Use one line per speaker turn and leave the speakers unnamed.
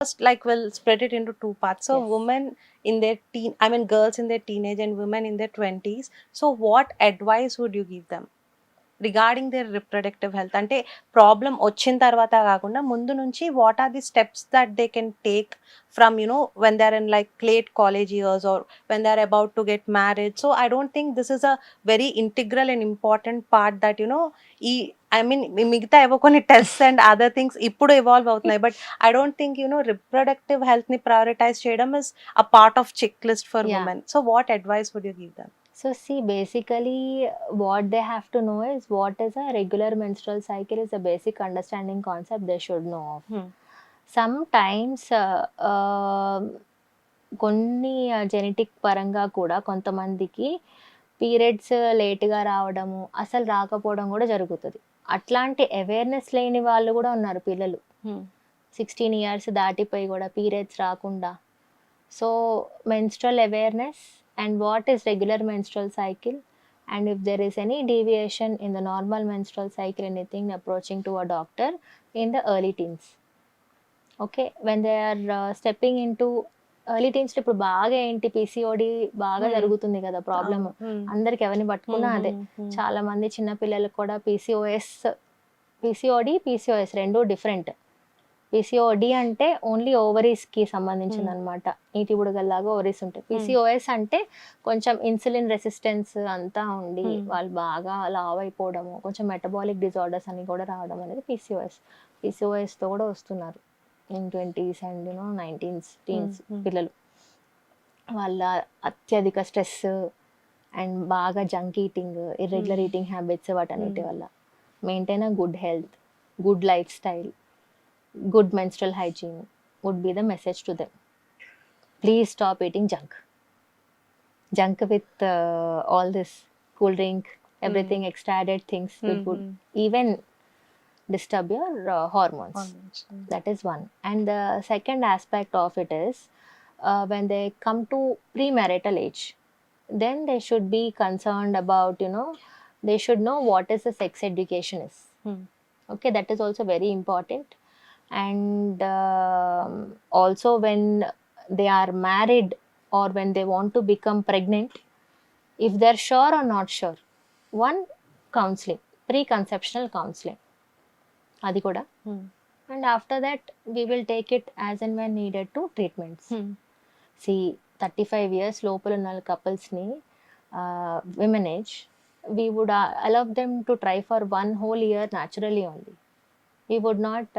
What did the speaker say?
First, like we'll spread it into two parts. So
Yes.
women in their girls in their teenage and women in their 20s. So what advice would you give them regarding their reproductive health? అంటే problem వచ్చిన తర్వాత కాకుండా ముందు నుంచి what are the steps that they can take from when they are in like late college years or when they are about to get marriage? So I don't think this is a very integral and important part that ఈ మిగతా ఏవో కొన్ని test and other things ఇప్పుడు evolve అవుతున్నాయి. But I don't think reproductive health ని prioritize చేయడం is a part of check list for
Yeah.
Women. So what advice would you give them?
So see, basically, what they have to know is what is a regular menstrual cycle is a basic understanding concept they should know of. Sometimes కొన్ని genetic పరంగా కూడా కొంతమందికి periods లేట్గా రావడము అసలు రాకపోవడం కూడా జరుగుతుంది. అట్లాంటి అవేర్నెస్ లేని వాళ్ళు కూడా ఉన్నారు పిల్లలు, 16 years దాటిపోయి కూడా పీరియడ్స్ రాకుండా. So menstrual awareness and what is regular menstrual cycle, and if there is any deviation in the normal menstrual cycle, anything, approaching to a doctor in the early teens. Okay, when they are stepping into early teens, ఇప్పుడు బాగా ఏంటి PCOD బాగా జరుగుతుంది కదా problem. అందరికి ఎవరిని పట్టుకున్నా అదే. చాలా మంది చిన్న పిల్లలకు కూడా పీసీఓఎస్ రెండు డిఫరెంట్. పీసీఓడి అంటే ఓన్లీ ఓవరీస్కి సంబంధించింది అనమాట, నీటి బుడగల్లాగా ఓవరీస్ ఉంటాయి. పీసీఓఎస్ అంటే కొంచెం ఇన్సులిన్ రెసిస్టెన్స్ అంతా ఉండి వాళ్ళు బాగా లావ్ అయిపోవడము, కొంచెం మెటబాలిక్ డిజార్డర్స్ అని కూడా రావడం అనేది పీసీఓఎస్తో కూడా వస్తున్నారు in 20s and 19s teens పిల్లలు. వాళ్ళ అత్యధిక స్ట్రెస్ అండ్ బాగా junk eating, irregular eating habits, వాటన్నిటి వల్ల. Maintain a good health, good life style, good menstrual hygiene would be the message to them. Please stop eating junk with all this cool drink, everything extra added things which would even disturb your hormones. That is one. And the second aspect of it is when they come to premarital age, then they should be concerned about, they should know what is the sex education is. Okay, that is also very important. And also when they are married or when they want to become pregnant, if they're sure or not sure, one, counseling, preconceptional counseling, adi kuda. And after that we will take it as and when needed to treatments. See, 35 years లోపల ఉన్న couples ni women age, we would allow them to try for one whole year naturally only. We would not